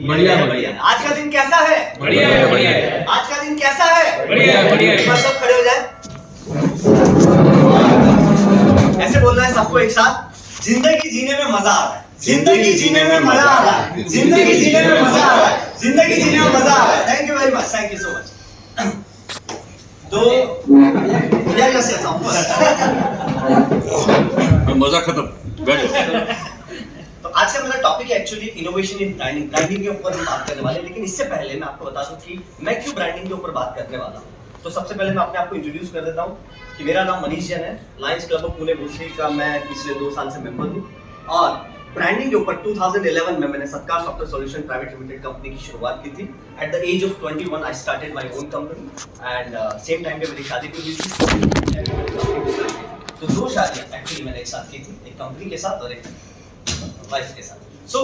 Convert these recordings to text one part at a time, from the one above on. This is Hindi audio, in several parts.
बढ़िया है, बढ़िया। आज का दिन कैसा है? बढ़िया है, बढ़िया है। आज का दिन कैसा है? बढ़िया है, बढ़िया है। बस सब खड़े हो जाए। ऐसे बोलना है सबको एक साथ। जिंदगी जीने में मजा आ रहा है, जिंदगी जीने में मजा आ रहा है, जिंदगी जीने में मजा आ रहा है, जिंदगी जीने में मजा आ रहा है। Thank you very much, thank you so much. तो यस यस ऑफ कोर्स। मजा खत्म, बैठ जाओ। तो आज का मेरा टॉपिक है actually innovation in branding. Branding के ऊपर हम बात करने वाले हैं, लेकिन इससे पहले मैं आपको बता दूं कि मैं क्यों ब्रांडिंग के ऊपर बात करने वाला हूं। तो सबसे पहले मैं अपने आप को इंट्रोड्यूस कर देता हूं कि मेरा नाम मनीष जैन है। लायंस क्लब ऑफ पुणे भूसरी का मैं पिछले 2 साल से मेंबर हूं और ब्रांडिंग के ऊपर 2011 में मैंने Satkar software solution private limited company की शुरुआत की थी। At the age of 21 I started my own company and same time पे मेरी शादी भी हुई थी। तो 2 शादियां एक्चुअली मैंने एक साथ की थी, एक कंपनी के साथ और एक वाइफ के साथ। सो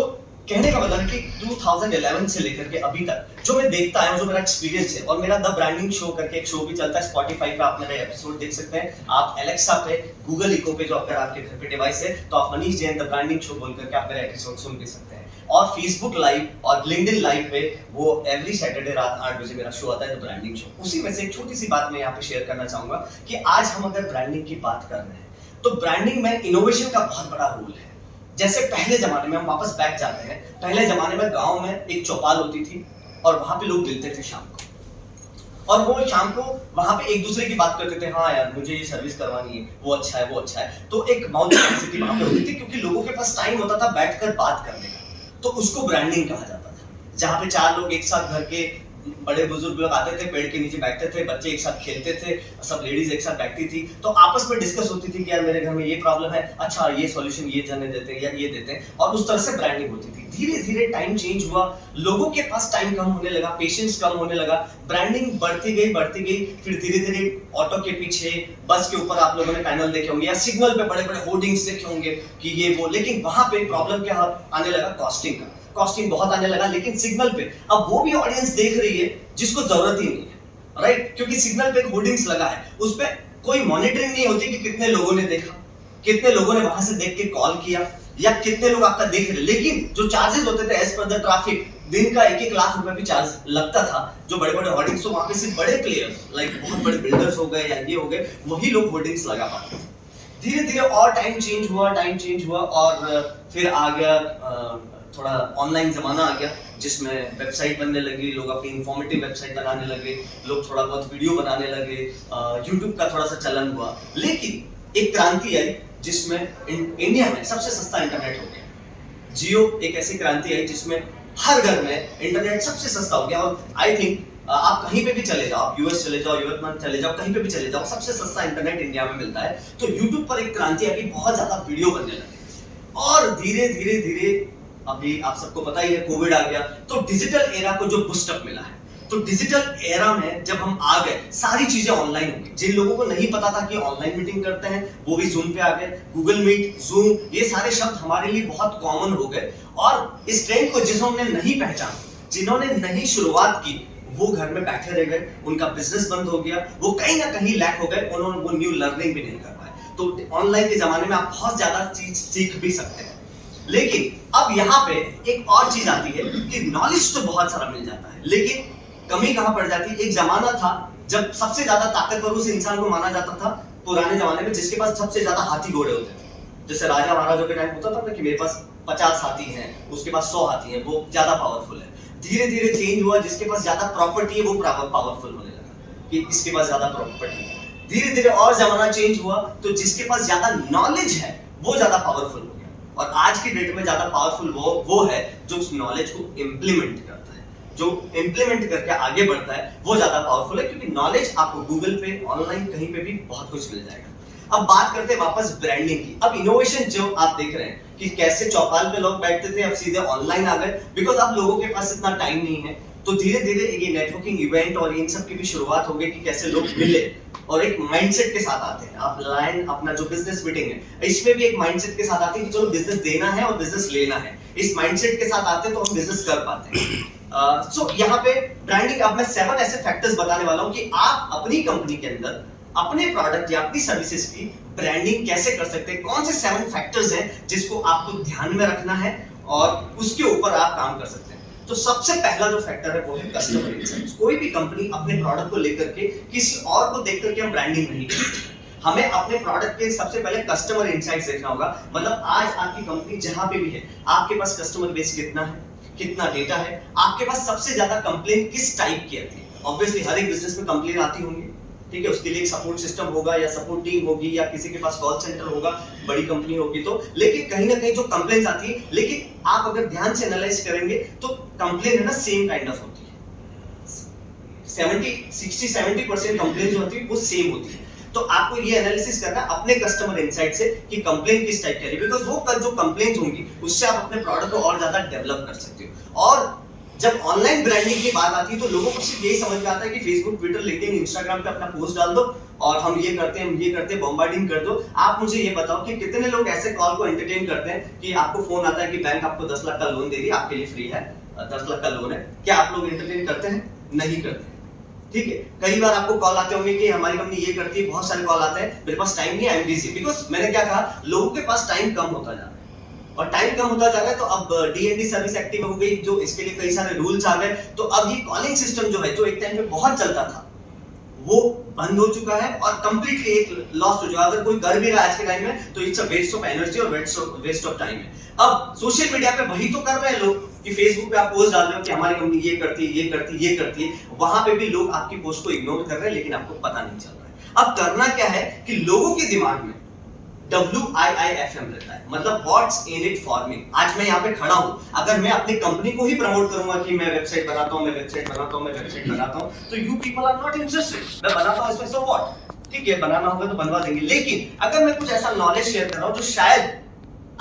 कहने का मतलब है कि 2011 से लेकर के अभी तक जो मैं देखता आया हूं, जो मेरा एक्सपीरियंस है, और मेरा द ब्रांडिंग शो करके एक शो भी चलता है Spotify पे, आप मेरा एपिसोड देख सकते हैं। आप Alexa पे, Google इको पे, जो अगर आपके घर पे डिवाइस है, तो आप Manish Jain the branding show बोल करके आप मेरा एपिसोड सुन भी सकते हैं। और Facebook लाइव और LinkedIn लाइव पे वो एवरी सैटरडे रात 8 बजे मेरा शो आता है द ब्रांडिंग शो। उसी में से एक छोटी सी बात मैं यहाँ पे शेयर करना चाहूंगा कि आज हम अगर ब्रांडिंग की बात कर रहे हैं तो ब्रांडिंग में इनोवेशन का बहुत बड़ा रोल है। जैसे पहले जमाने में हम वापस बैक जाते हैं, पहले जमाने में गांव में एक चौपाल होती थी और वहां पे लोग मिलते थे शाम को, और वो शाम को वहां पे एक दूसरे की बात करते थे। हाँ यार मुझे ये सर्विस करवानी है, वो अच्छा है, वो अच्छा है। तो एक माउथ पब्लिसिटी वहां पे होती थी क्योंकि लोगों के पास टाइम होता था बैठकर बात करने का, तो उसको ब्रांडिंग कहा जाता था। जहां पे 4 लोग एक साथ, घर के बड़े बुजुर्ग लोग आते थे, पेड़ के नीचे बैठते थे, बच्चे एक साथ खेलते थे, सब लेडीज एक साथ बैठती थी, तो आपस में डिस्कस होती थी कि यार मेरे घर में ये प्रॉब्लम है, अच्छा ये सॉल्यूशन ये जने देते हैं या ये देते हैं, और उस तरह से ब्रांडिंग होती थी। धीरे धीरे टाइम चेंज हुआ, लोगों के पास टाइम कम होने लगा, पेशेंस कम होने लगा, ब्रांडिंग बढ़ती गई, फिर धीरे धीरे ऑटो के पीछे, बस के ऊपर आप लोगों ने पैनल देखे होंगे या सिग्नल पे बड़े बड़े होर्डिंग्स देखे होंगे कि ये वो, लेकिन वहां पे प्रॉब्लम क्या आने लगा, कॉस्टिंग का। कॉस्टिंग बहुत आने लगा, लेकिन सिग्नल पे अब वो भी ऑडियंस देख रही है जिसको जरूरत ही नहीं है, राइट? क्योंकि सिग्नल पे होर्डिंग्स लगा है, उस पे कोई मॉनिटरिंग नहीं होती कि कितने लोगों ने देखा, कितने लोगों ने वहां से देख के कॉल किया, या कितने लोग आपका देख रहे। लेकिन जो चार्जेस होते थे एज पर द ट्रैफिक, दिन का 1-1 लाख रुपए भी चार्ज लगता था। जो बड़े बड़े होर्डिंग्स, तो वहां पे सिर्फ बड़े प्लेयर्स लाइक बहुत बड़े बिल्डर्स हो गए या ये हो गए, वही लोग होर्डिंग्स लगा पाते थे। धीरे धीरे और टाइम चेंज हुआ और फिर आ गया थोड़ा ऑनलाइन जमाना आ गया, जिसमें वेबसाइट बनने लगी, लोग अपनी इंफॉर्मेटिव वेबसाइट बनाने लगे, लोग थोड़ा बहुत वीडियो बनाने लगे, यूट्यूब का थोड़ा सा चलन हुआ। लेकिन एक क्रांति आई जिसमें इंडिया में सबसे सस्ता इंटरनेट हो गया। जियो एक ऐसी क्रांति आई जिसमें हर घर में इंटरनेट सबसे सस्ता हो गया। और आई थिंक आप कहीं पे भी चले जाओ, आप यूएस चले जाओ, यूरोप में चले जाओ, कहीं पे भी चले जाओ, सबसे सस्ता इंटरनेट इंडिया में मिलता है। तो यूट्यूब पर एक क्रांति आई, बहुत ज्यादा वीडियो बनने लगे, और धीरे धीरे अभी आप सबको पता ही है कोविड आ गया, तो डिजिटल एरा को जो बूस्टअप मिला है। तो डिजिटल एरा में जब हम आ गए, सारी चीजें ऑनलाइन हो गई। जिन लोगों को नहीं पता था कि ऑनलाइन मीटिंग करते हैं, वो भी जूम पे आ गए। गूगल मीट, जूम, ये सारे शब्द हमारे लिए बहुत कॉमन हो गए, और इस ट्रेंड को जिन्होंने नहीं पहचाना, जिन्होंने नहीं शुरुआत की, वो घर में बैठे रह गए, उनका बिजनेस बंद हो गया, वो कहीं ना कहीं लैक हो गए, उन्होंने वो न्यू लर्निंग भी नहीं कर पाए। तो ऑनलाइन के जमाने में आप बहुत ज्यादा चीज सीख भी सकते हैं, लेकिन अब यहाँ पे एक और चीज आती है कि नॉलेज तो बहुत सारा मिल जाता है, लेकिन कमी कहाँ पड़ जाती है। एक जमाना था जब सबसे ज्यादा ताकतवर उस इंसान को माना जाता था पुराने जमाने में जिसके पास सबसे ज्यादा हाथी घोड़े होते थे। जैसे राजा महाराजों के टाइम होता था ना कि मेरे पास 50 हाथी हैं, उसके पास 100 हाथी हैं, वो ज्यादा पावरफुल है। धीरे धीरे चेंज हुआ, जिसके पास ज्यादा प्रॉपर्टी है वो पावरफुल होने लगा, कि इसके पास ज्यादा प्रॉपर्टी है। धीरे धीरे और जमाना चेंज हुआ, तो जिसके पास ज्यादा नॉलेज है वो ज्यादा पावरफुल हो गया। और आज की डेट में ज्यादा पावरफुल वो है जो उस नॉलेज को इंप्लीमेंट करता है, जो इंप्लीमेंट करके आगे बढ़ता है, वो ज्यादा पावरफुल है। क्योंकि नॉलेज आपको गूगल पे, ऑनलाइन, कहीं पे भी बहुत कुछ मिल जाएगा। अब बात करते हैं वापस ब्रांडिंग की। अब इनोवेशन जो आप देख रहे हैं कि कैसे चौपाल पे लोग बैठते थे, अब सीधे ऑनलाइन आ गए, बिकॉज अब लोगों के पास इतना टाइम नहीं है। तो धीरे धीरे ये नेटवर्किंग इवेंट और इन सब की भी शुरुआत हो गई कि कैसे लोग मिले और एक माइंडसेट के साथ आते हैं। आप लाइन अपना जो बिजनेस मीटिंग है, इसमें भी एक माइंडसेट के साथ आते हैं कि चलो बिजनेस देना है और बिजनेस लेना है। इस माइंडसेट के साथ आते हैं तो हम बिजनेस कर पाते हैं। सो यहाँ पे ब्रांडिंग, अब मैं 7 ऐसे फैक्टर्स बताने वाला हूँ कि आप अपनी कंपनी के अंदर अपने प्रोडक्ट या अपनी सर्विसेज की ब्रांडिंग कैसे कर सकते हैं। कौन से 7 फैक्टर्स हैं जिसको आपको ध्यान में रखना है और उसके ऊपर आप काम कर सकते हैं। तो सबसे पहला जो फैक्टर है वो है कस्टमर इंसाइट्स। कोई भी कंपनी अपने प्रोडक्ट को लेकर के किसी और को देख करके हम ब्रांडिंग नहीं करते। हमें अपने प्रोडक्ट के सबसे पहले कस्टमर इंसाइट्स देखना होगा। मतलब आज आपकी कंपनी जहां पे भी है, आपके पास कस्टमर बेस कितना है, कितना डेटा है, आपके पास सबसे ज्यादा कंप्लेन किस टाइप की आती है। ऑब्वियसली हर एक बिजनेस में कंप्लेन आती होंगी, ठीक है, उसके लिए एक सपोर्ट सिस्टम होगा या सपोर्ट टीम होगी या किसी के पास कॉल सेंटर होगा, बड़ी कंपनी होगी तो। लेकिन कहीं ना कहीं जो कंप्लेंट्स आती है, लेकिन आप अगर ध्यान से एनालाइज करेंगे तो कंप्लेन है ना सेम काइंड ऑफ होती है। 60-70% कंप्लेन जो होती है वो सेम होती है। तो आपको ये एनालिसिस करना अपने कस्टमर इंसाइट से कि कंप्लेन किस टाइप की है, बिकॉज़ वो जो कंप्लेंट्स होंगी उससे आप अपने प्रोडक्ट को और ज्यादा डेवलप कर सकते हो। और जब ऑनलाइन ब्रांडिंग की बात आती है तो लोगों को सिर्फ यही समझ में आता है कि फेसबुक, ट्विटर, लिंक्डइन, इंस्टाग्राम पे अपना पोस्ट डाल दो और हम ये करते हैं, बॉम्बार्डिंग कर दो। आप मुझे ये बताओ कि कितने लोग ऐसे कॉल को एंटरटेन करते हैं कि आपको फोन आता है कि बैंक आपको 10 लाख का लोन दे दिया, आपके लिए फ्री है, 10 लाख का लोन है। क्या आप लोग एंटरटेन करते हैं? नहीं करते। ठीक है, कई बार आपको कॉल आते होंगे कि हमारी कंपनी ये करती है, बहुत सारे कॉल आते हैं, मेरे पास टाइम नहीं है, आई एम बिजी। बिकॉज़ मैंने क्या कहा, लोगों के पास टाइम कम होता जा रहा है और टाइम कम होता जा रहा है तो अब डीएनडी सर्विस एक्टिव हो गई, जो इसके लिए कई सारे रूल्स आ गए। तो अब ये कॉलिंग सिस्टम जो है, जो एक टाइम पे बहुत चलता था, वो बंद हो चुका है और कंप्लीटली एक लॉस्ट हो चुका है। अगर कोई कर भी रहा है आज के टाइम में तो it's a waste of energy और वेस्ट ऑफ टाइम है। अब सोशल मीडिया पे वही तो कर रहे हैं लोग कि फेसबुक पे आप पोस्ट डाल रहे हो कि हमारी कंपनी ये करती है, ये करती है, ये करती है, वहां पे भी लोग आपकी पोस्ट को इग्नोर कर रहे हैं, लेकिन आपको पता नहीं चल रहा है। अब करना क्या है कि लोगों के दिमाग में WIIFM रहता है, मतलब what's in it for me. आज मैं यहाँ पे खड़ा हूँ, अगर मैं अपनी कंपनी को ही प्रमोट करूंगा कि मैं वेबसाइट बनाता हूँ, मैं वेबसाइट बनाता हूँ, तो you people are not interested. मैं बनाता हूँ इसमें, सो व्हाट, ठीक है, बनाना होगा तो बनवा देंगे। लेकिन अगर मैं कुछ ऐसा नॉलेज शेयर कर रहा हूँ जो शायद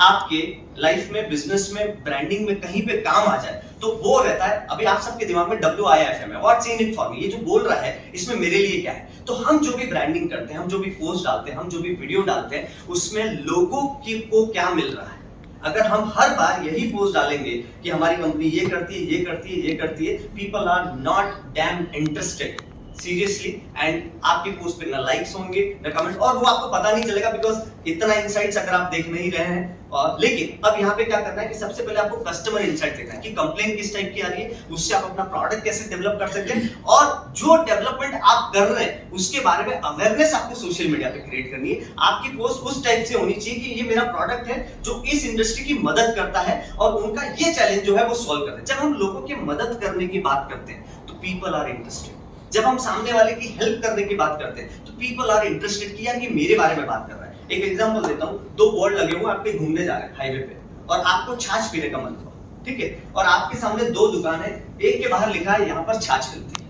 आपके लाइफ में, बिजनेस में, ब्रांडिंग में कहीं पे काम आ जाए, तो वो रहता है। अभी आप सबके दिमाग में WIIFM है, what's in it for me. ये जो बोल रहा है इसमें मेरे लिए क्या है। तो हम जो भी ब्रांडिंग करते हैं, हम जो भी पोस्ट डालते हैं, हम जो भी वीडियो डालते हैं, उसमें लोगों को क्या मिल रहा है। अगर हम हर बार यही पोस्ट डालेंगे कि हमारी कंपनी ये करती है, ये करती है, ये करती है, people are not damn interested seriously. And आपके पोस्ट पे ना लाइक्स होंगे ना कमेंट, और वो आपको पता नहीं चलेगा बिकॉज इतना इनसाइट्स अगर आप देख नहीं रहे हैं। और लेकिन अब यहाँ पे क्या करना है कि सबसे पहले आपको कस्टमर इनसाइट देखना है कि कंप्लेन किस टाइप की आ रही है, उससे आप अपना प्रोडक्ट कैसे डेवलप कर सकते हैं, और जो डेवलपमेंट आप कर रहे हैं उसके बारे में अवेयरनेस आपको सोशल मीडिया पे क्रिएट करनी है। आपकी पोस्ट उस टाइप से होनी चाहिए कि ये मेरा प्रोडक्ट है जो इस इंडस्ट्री की मदद करता है और उनका ये चैलेंज जो है वो सॉल्व करता है। जब हम लोगों की मदद करने की बात करते हैं तो पीपल आर इंटरेस्टेड। जब हम सामने वाले की हेल्प करने की बात करते हैं तो पीपल आर इंटरेस्टेड कि यार ये मेरे बारे में बात कर रहा है। एक एग्जांपल देता हूं, 2 बोर्ड लगे हुए, आप कहीं घूमने जा रहे हैं हाईवे पे और आपको छाछ पीने का मन हुआ, ठीक है, और आपके सामने 2 दुकान है, एक के बाहर लिखा है यहाँ पर छाछ मिलती है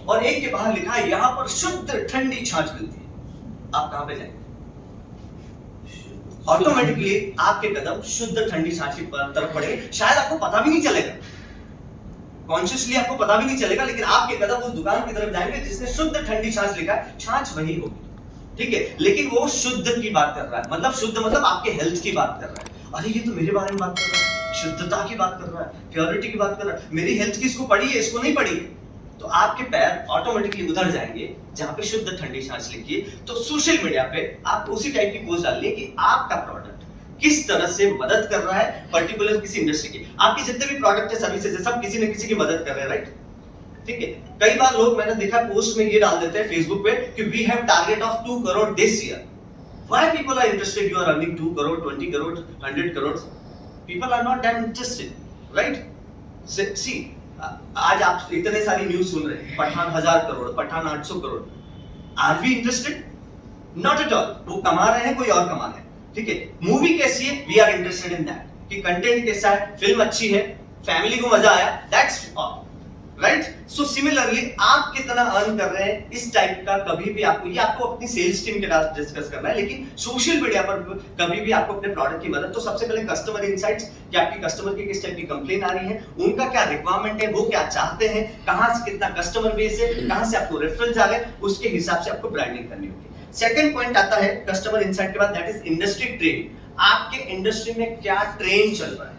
और एक के बाहर लिखा है यहाँ पर शुद्ध ठंडी छाछ मिलती है। आप कहां पे जाएंगे? ऑटोमेटिकली आपके कदम शुद्ध ठंडी छाछ की तरफ बढ़ेंगे। शायद आपको पता भी नहीं चलेगा, कॉन्शियसली आपको पता भी नहीं चलेगा, लेकिन आपके कदम उस दुकान की तरफ जाएंगे जिसने शुद्ध ठंडी छाछ लिखा है। छाछ वही होगी, ठीक है, लेकिन वो शुद्ध की बात कर रहा है, मतलब शुद्ध मतलब आपके हेल्थ की बात कर रहा है। अरे ये तो मेरे बारे में बात कर रहा है, शुद्धता की बात कर रहा है, प्योरिटी की बात कर रहा है, मेरी हेल्थ की इसको पड़ी है, इसको नहीं पड़ी है, तो आपके पैर ऑटोमेटिकली उधर जाएंगे जहां पे शुद्ध ठंडी छाछ लिखी है। तो सोशल मीडिया पे आप उसी टाइप की पोस्ट डालिए कि आपका प्रोडक्ट किस तरह से मदद कर रहा है पर्टिकुलर किसी इंडस्ट्री की। आपके जितने भी प्रोडक्ट है, सर्विसेज है, सब किसी न किसी की मदद कर रहे हैं, राइट, ठीक है। कई बार लोग, मैंने देखा पोस्ट में ये डाल देते हैं फेसबुक पे कि we have target of 2 crore this year. Why people are interested? You are earning 2 crore, 20 crore, 100 crore, people are not that interested, right. See, आज आप इतने सारी न्यूज़ सुन रहे हैं, Pathaan 1000 crore, Pathaan 800 crore, are we interested? Not at all. वो कमा रहे हैं, कोई और कमा रहे हैं, ठीक है। मूवी कैसी है, we are interested in that, कि कंटेंट कैसा है, फिल्म अच्छी है, फैमिली को मजा आया, that's all, right. So similarly आप कितना अर्न कर रहे हैं, इस टाइप का कभी भी आपको, ये आपको अपनी सेल्स टीम के साथ डिस्कस करना है, लेकिन सोशल मीडिया पर कभी भी आपको अपने प्रोडक्ट की मदद, तो सबसे पहले कस्टमर इनसाइट्स, कि आपकी कस्टमर की किस टाइप की कंप्लेन आ रही है, उनका क्या रिक्वायरमेंट है, वो क्या चाहते हैं, कहां से कितना कस्टमर बेस है, कहां से आपको रेफरेंस आ रहे हैं, उसके हिसाब से आपको ब्रांडिंग करनी होगी। सेकंड पॉइंट आता है कस्टमर इनसाइट के बाद, दैट इज इंडस्ट्री ट्रेंड। आपके इंडस्ट्री में क्या ट्रेंड चल रहा है,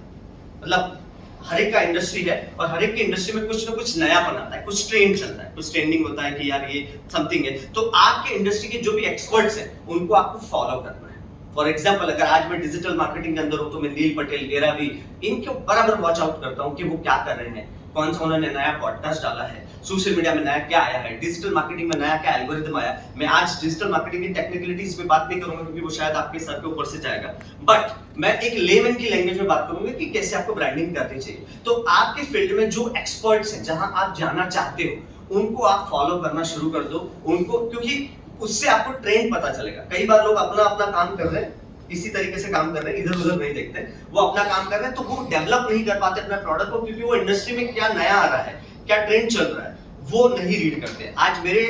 मतलब हर एक का इंडस्ट्री है और हर एक की इंडस्ट्री में कुछ ना कुछ नयापन आता है, कुछ ट्रेंड चल रहा है, कुछ ट्रेंडिंग होता है कि यार ये समथिंग है, तो आपके इंडस्ट्री के जो भी एक्सपर्ट्स हैं उनको आपको फॉलो करना है। फॉर एग्जाम्पल अगर आज मैं डिजिटल मार्केटिंग के अंदर हूँ तो मैं नील पटेल, गेरावी, इनके बराबर वॉच आउट करता हूँ कि वो क्या कर रहे हैं, कौन सा उन्होंने नया पॉडकास्ट डाला है, सोशल मीडिया में नया क्या आया है, डिजिटल मार्केटिंग में नया क्या एल्गोरिथम आया। मैं आज डिजिटल मार्केटिंग की टेक्निकलिटीज पे बात नहीं करूंगा क्योंकि वो शायद आपके सर के ऊपर से जाएगा, बट मैं एक लेमन की लैंग्वेज में बात करूंगा कि कैसे आपको ब्रांडिंग करनी चाहिए। तो आपके फील्ड में जो एक्सपर्ट्स हैं, जहां आप जाना चाहते हो, उनको आप फॉलो करना शुरू कर दो उनको, क्योंकि उससे आपको ट्रेंड पता चलेगा। कई बार लोग अपना अपना काम कर रहे हैं, इसी तरीके से काम कर रहे हैं, इधर उधर नहीं देखते, वो अपना काम कर रहे हैं तो वो डेवलप नहीं कर पाते अपना प्रोडक्ट को, क्योंकि वो इंडस्ट्री में क्या नया आ रहा है, क्या ट्रेंड चल रहा है, वो नहीं रीड करते। आज मेरे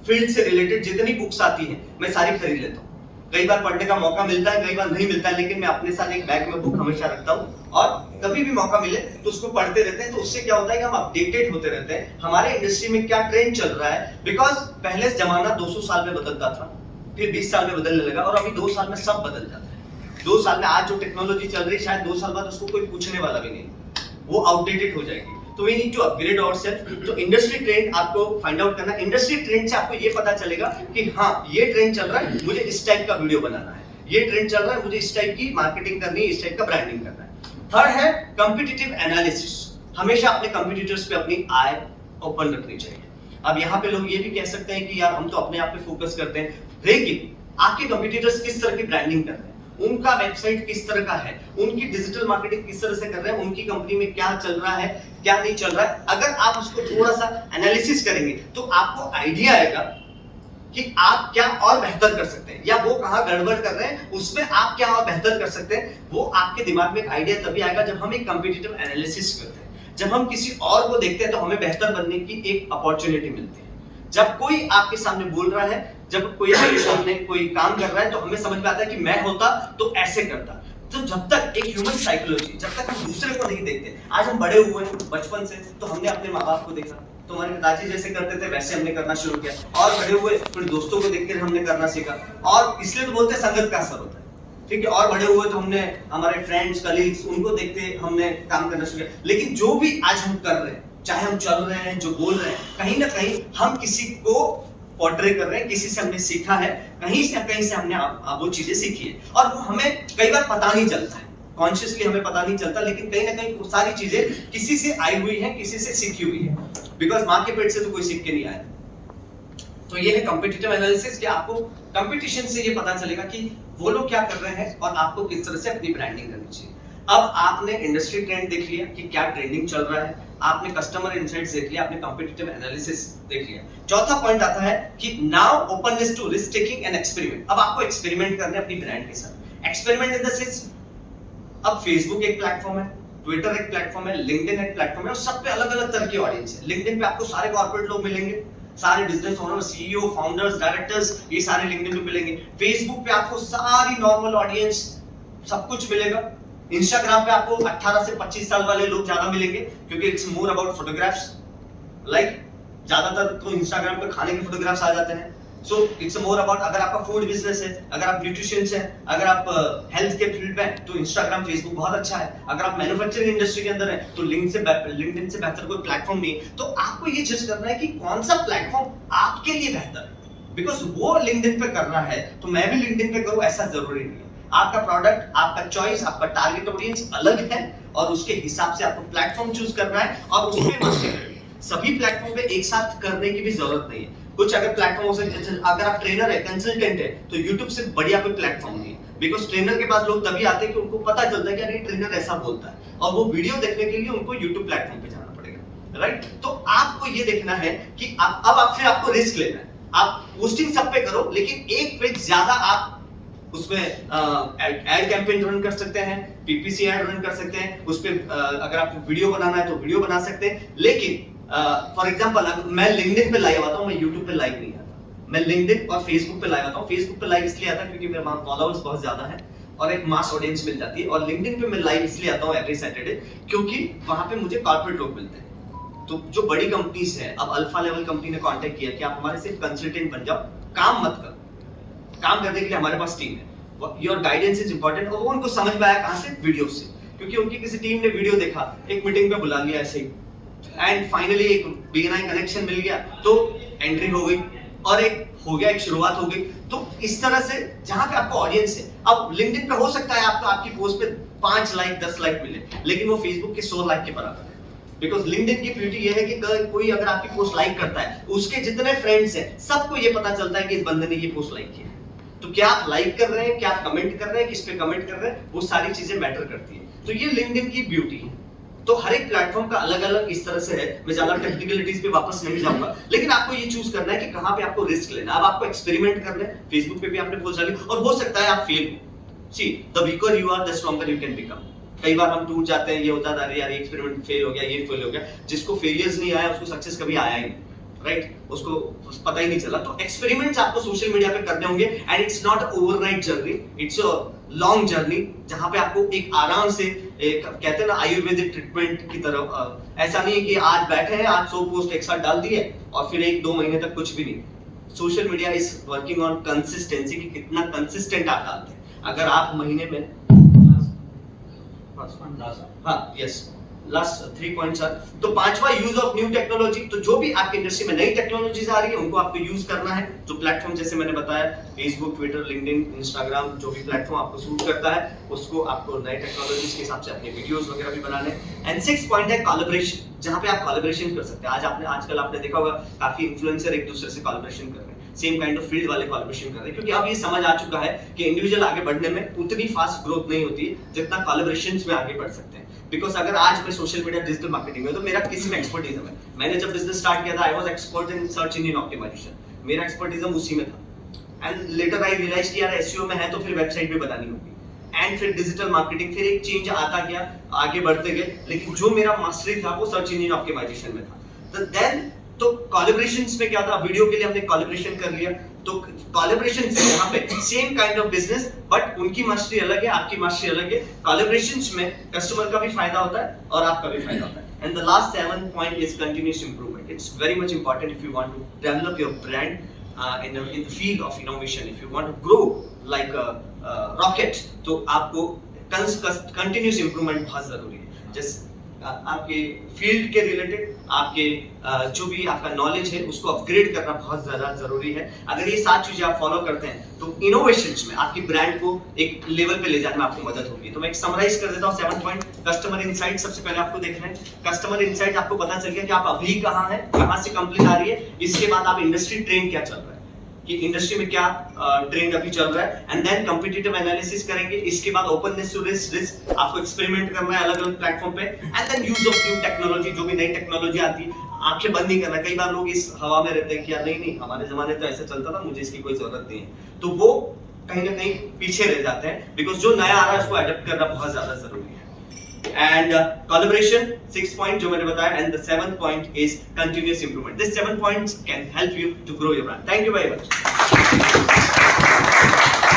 फील्ड से रिलेटेड जितनी बुक्स आती हैं मैं सारी खरीद लेता हूँ। कई बार पढ़ने का मौका मिलता है, कई बार नहीं मिलता है, लेकिन मैं अपने साथ एक बैग में बुक हमेशा रखता हूँ और कभी भी मौका मिले तो उसको पढ़ते रहते हैं। तो उससे क्या होता है कि हम अपडेटेड होते रहते हैं, हमारे इंडस्ट्री में क्या ट्रेंड चल रहा है। बिकॉज पहले जमाना 200 साल में बदलता था, फिर 20 साल में बदलने लगा और अभी 2 साल में सब बदल जाता है। 2 साल में आज जो टेक्नोलॉजी चल रही है, शायद 2 साल बाद उसको कोई पूछने वाला भी नहीं, वो आउटडेटेड हो जाएगी। तो we need to upgrade ourselves. तो इंडस्ट्री ट्रेंड आपको फाइंड आउट करना है। इंडस्ट्री ट्रेंड से आपको ये पता चलेगा कि हाँ, ये ट्रेंड चल रहा है, मुझे इस टाइप का वीडियो बनाना है, ये ट्रेंड चल रहा है, मुझे इस टाइप की मार्केटिंग करनी है, इस टाइप का ब्रांडिंग करना है। थर्ड है कॉम्पिटिटिव एनालिसिस। हमेशा अपने कॉम्पिटिटर्स पे अपनी आई ओपन रखनी चाहिए। अब यहाँ पे लोग ये भी कह सकते हैं कि यार हम तो अपने आप पे फोकस करते हैं, लेकिन आपके कॉम्पिटिटर्स किस तरह की ब्रांडिंग कर रहे हैं, उनका वेबसाइट किस तरह का है, उनकी डिजिटल मार्केटिंग किस तरह से कर रहे हैं, उनकी कंपनी में क्या चल रहा है, क्या नहीं चल रहा है। अगर आप उसको थोड़ा सा एनालिसिस करेंगे तो आपको आइडिया आएगा कि आप क्या और बेहतर कर सकते हैं, या वो कहां गड़बड़ कर रहे हैं, उसमें आप क्या और बेहतर कर सकते हैं। वो आपके दिमाग में एक आइडिया तभी आएगा जब हम एक कॉम्पिटिटिव एनालिसिस करते हैं, जब हम किसी और को देखते हैं तो हमें बेहतर बनने की एक अपॉर्चुनिटी मिलती है। जब कोई आपके सामने बोल रहा है, जब कोई आपके सामने कोई काम कर रहा है, तो हमें समझ में आता है कि मैं होता तो ऐसे करता। तो जब तक एक ह्यूमन साइकोलॉजी, जब तक हम दूसरे को नहीं देखते, आज हम बड़े हुए हैं बचपन से, तो हमने अपने माँ बाप को देखा, तो हमारे पिताजी जैसे करते थे वैसे हमने करना शुरू किया, और बड़े हुए फिर दोस्तों को देखकर हमने करना सीखा, और इसलिए तो बोलते हैं संगत का असर होता है, ठीक है। और बड़े हुए तो हमने हमारे फ्रेंड्स, कलीग्स, उनको देखते हमने काम करना शुरू किया। लेकिन जो भी आज हम कर रहे हैं, चाहे हम चल रहे हैं, जो बोल रहे हैं, कहीं ना कहीं हम किसी को पोर्ट्रे कर रहे हैं, किसी से हमने सीखा है, कहीं से हमने वो चीजें सीखी है, और वो हमें कई बार पता नहीं चलता है, कॉन्शियसली हमें पता नहीं चलता, लेकिन कहीं ना कहीं वो सारी चीजें किसी से आई हुई है, किसी से सीखी हुई है। बिकॉज माँ के पेट से तो कोई सीख के नहीं आया। तो ये है कॉम्पिटिटिव एनालिसिस, कि आपको कंपटीशन से ये पता चलेगा कि वो लोग क्या कर रहे हैं और आपको किस तरह से अपनी ब्रांडिंग करनी चाहिए। अब आपने इंडस्ट्री ट्रेंड देख लिया कि क्या ट्रेंडिंग चल रहा है, आपने कस्टमर इनसाइट्स देख लिया, आपने कॉम्पिटिटिव एनालिसिस देख लिया। चौथा पॉइंट आता है कि now openness to risk taking and experiment. अब आपको एक्सपेरिमेंट करना है अपनी ब्रांड के साथ। एक्सपेरिमेंट इन द सेंस, अब फेसबुक एक प्लेटफॉर्म है, ट्विटर एक प्लेटफॉर्म है, लिंक्डइन एक प्लेटफॉर्म है, और सब पे अलग-अलग तरह की ऑडियंस है। लिंक्डइन पे आपको सारे कॉर्पोरेट लोग मिलेंगे, सारे business owner, CEO, founders, directors, ये सारे लिंक्डइन पे मिलेंगे। फेसबुक पे आपको सारी नॉर्मल ऑडियंस, सब कुछ मिलेगा। इंस्टाग्राम पे आपको 18 से 25 साल वाले लोग ज्यादा मिलेंगे, क्योंकि it's more about photographs, like ज्यादातर तो इंस्टाग्राम पे खाने के फोटोग्राफ्स आ जाते हैं। सो इट्स मोर अबाउट, अगर आपका फूड बिजनेस है, अगर आप न्यूट्रिशियंस हैं, अगर आप हेल्थ के फील्ड में, तो इंस्टाग्राम, फेसबुक बहुत अच्छा है। अगर आप मैन्युफैक्चरिंग इंडस्ट्री के अंदर है तो लिंक्डइन से बेहतर कोई प्लेटफॉर्म नहीं है। तो आपको ये जज करना है कि कौन सा प्लेटफॉर्म आपके लिए बेहतर है। बिकॉज वो लिंक्डइन पे कर रहा है तो मैं भी लिंक्डइन पे करूं, ऐसा जरूरी नहीं है। आपका प्रोडक्ट, आपका चॉइस, आपका टारगेट ऑडियंस अलग है, और उसके हिसाब से आपको प्लेटफॉर्म चूज करना है और उसमें मास्टर करना है। सभी प्लेटफॉर्म पे एक साथ करने की भी जरूरत नहीं है। कुछ अगर प्लेटफॉर्म हो सकते, अगर आप ट्रेनर है, कंसल्टेंट है, तो यूट्यूब से बढ़िया कोई प्लेटफॉर्म नहीं है। बिकॉज ट्रेनर के पास लोग तभी आते हैं कि उनको पता चलता है कि अरे ट्रेनर ऐसा बोलता है, और वो वीडियो देखने के लिए उनको यूट्यूब प्लेटफॉर्म पे जाना पड़ेगा, राइट। तो आपको ये देखना है कि फिर आपको रिस्क लेना है। आप पोस्टिंग सब पे करो, लेकिन एक पे ज्यादा आप उसमें एड कैंपेन रन कर सकते हैं, पीपीसी एड रन कर सकते हैं, उस पे अगर आपको वीडियो बनाना है तो वीडियो बना सकते हैं। लेकिन फॉर एग्जांपल मैं लिंक्डइन पे लाइव आता हूं, मैं यूट्यूब पे लाइव नहीं आता। मैं लिंक्डइन और फेसबुक पे लाइव आता हूं। फेसबुक पे लाइव इसलिए आता है क्योंकि मेरे वहां फॉलोअर्स बहुत ज्यादा है और एक मास ऑडियंस मिल जाती है, और लिंक्डइन पे मैं लाइव इसलिए आता हूं एवरी सैटरडे क्योंकि वहां पे मुझे कॉर्पोरेट लोग मिलते हैं। तो जो बड़ी कंपनीज है, अब अल्फा लेवल कंपनी ने कांटेक्ट किया कि आप हमारे सिर्फ कंसल्टेंट बन जाओ, काम मत करो, काम करने के लिए हमारे पास टीम है, योर गाइडेंस इज इंपॉर्टेंट। और वो उनको समझ में आया कहां से, वीडियो से, क्योंकि उनकी किसी टीम ने वीडियो देखा, एक मीटिंग पे बुला लिया ऐसे ही, एंड फाइनली एक बीएनआई कनेक्शन मिल गया, तो एंट्री हो गई। और एक हो गया, एक शुरुआत हो गई। तो इस तरह से जहां पे आपका ऑडियंस है, अब लिंक्डइन पे हो सकता है आपको आपकी पोस्ट पे 5 लाइक 10 लाइक मिले, लेकिन वो फेसबुक के 100 लाइक के बराबर है। बिकॉज लिंक्डइन की ब्यूटी ये है कि कोई अगर आपकी पोस्ट लाइक करता है, उसके जितने फ्रेंड्स हैं सबको ये पता चलता है कि इस बंदे ने ये पोस्ट लाइक की है। तो क्या आप लाइक कर रहे हैं, क्या आप कमेंट कर रहे हैं, किस पे कमेंट कर रहे हैं, वो सारी चीजें मैटर करती है। तो ये लिंक्डइन की ब्यूटी है। तो हर एक प्लेटफॉर्म का अलग अलग इस तरह से है। मैं ज्यादा टेक्निकलिटीज पे वापस नहीं जाऊंगा, लेकिन आपको ये चूज करना है कि कहां पे आपको रिस्क लेना है। अब आपको एक्सपेरिमेंट करना है। फेसबुक पे भी आपने पोस्ट डाली और हो सकता है आप फेल हो। See the weaker you are the stronger you can become. कई बार हम टूट जाते हैं, ये होता है, अरे यार ये एक्सपेरिमेंट फेल हो गया, ये फेल हो गया। जिसको फेलियर्स नहीं आया उसको सक्सेस कभी आया ही नहीं, राइट? उसको पता ही नहीं चला। तो एक्सपेरिमेंट्स आपको सोशल मीडिया पे करने होंगे and it's not overnight journey, it's a long journey, जहां पे आपको एक आराम से एक कहते हैं ना आयुर्वेदिक ट्रीटमेंट की तरह। ऐसा नहीं है कि आज बैठे हैं, आज 100 पोस्ट एक साथ डाल दिए और फिर 1-2 महीने तक कुछ भी नहीं। Social media is working on consistency, कि कितना कंसिस्टेंट आप डालते हैं। अगर आप महीने में लास्ट 3 पॉइंट्स सर। तो पांचवा, यूज ऑफ न्यू टेक्नोलॉजी। तो जो भी आपकी इंडस्ट्री में नई टेक्नोलॉजीज आ रही है उनको आपको यूज करना है। जो प्लेटफॉर्म जैसे मैंने बताया, फेसबुक, ट्विटर, लिंक्डइन, इंस्टाग्राम, जो भी प्लेटफॉर्म आपको सूट करता है उसको आपको नई टेक्नोलॉजीज के हिसाब से अपने वीडियोस वगैरह भी बनाने हैं। एंड 6 पॉइंट है कोलैबोरेशन, जहां पे आप कोलैबोरेशन कर सकते हैं। आजकल आपने देखा होगा काफी इन्फ्लुएंसर एक दूसरे से कोलैबोरेशन कर रहे हैं, सेम काइंड ऑफ फील्ड वाले कोलैबोरेशन कर रहे हैं, क्योंकि अब ये समझ आ चुका है कि इंडिविजुअल आगे बढ़ने में उतनी फास्ट ग्रोथ नहीं होती है जितना कोलैबोरेशंस में आगे बढ़ सकते हैं। बिकॉज अगर आज मैं सोशल मीडिया डिजिटल मार्केटिंग में, तो मेरा किसी में एक्सपर्टीज है। मैंने जब बिजनेस स्टार्ट किया था, I was expert in search engine optimisation, मेरा एक्सपर्टीज उसी में था। एंड लेटर आई रियलाइज कि यार एसईओ में है तो फिर वेबसाइट भी बनानी होगी, एंड फिर डिजिटल मार्केटिंग, फिर एक चेंज आता गया, आगे बढ़ते गए। लेकिन जो मेरा मास्टरी था वो सर्च इंजन ऑप्टिमाइजेशन में था। तो कोलैबोरेशंस में क्या था, वीडियो के लिए हमने कोलैबोरेशन कर लिया। तो कोलैबोरेशन से यहाँ पे same kind of business, but उनकी मास्टरी अलग है, आपकी मास्टरी अलग है। कोलैबोरेशंस में कस्टमर का भी फायदा होता है और आपका भी फायदा होता है। And the last 7 point is continuous improvement. It's very much important if you want to develop your brand in the field of innovation. If you want to grow like a rocket, तो आपको continuous improvement बहुत जरूरी है। जैसे आपके फील्ड के रिलेटेड, आपके जो भी आपका नॉलेज है उसको अपग्रेड करना बहुत ज्यादा जरूरी है। अगर ये 7 चीजें आप फॉलो करते हैं तो इनोवेशंस में आपकी ब्रांड को एक लेवल पे ले जाने में आपको मदद होगी। तो मैं एक समराइज कर देता हूँ 7 पॉइंट। कस्टमर इनसाइट सबसे पहले आपको देखना है। कस्टमर इनसाइट आपको पता चल गया कि आप अभी कहाँ हैं, कहाँ से कंप्लेंट आ रही है। इसके बाद आप इंडस्ट्री ट्रेंड क्या चल रहा है, कि इंडस्ट्री में क्या ट्रेंड अभी चल रहा है। एंड देन कॉम्पिटिटिव एनालिसिस करेंगे। इसके बाद ओपननेस टू रिस्क आपको एक्सपेरिमेंट करना है अलग अलग प्लेटफॉर्म पे। And then use of new technology, जो भी नई टेक्नोलॉजी आती है आंखें बंद नहीं करना। कई बार लोग इस हवा में रहते हैं कि यार नहीं हमारे जमाने तो ऐसा चलता था, मुझे इसकी कोई जरूरत नहीं है। तो वो कहीं ना कहीं पीछे रह जाते हैं, बिकॉज जो नया आ रहा है उसको अडॉप्ट करना बहुत ज्यादा जरूरी है। And collaboration, 6 point जो मैंने बताया, and the 7th point is continuous improvement. These 7 points can help you to grow your brand. Thank you very much.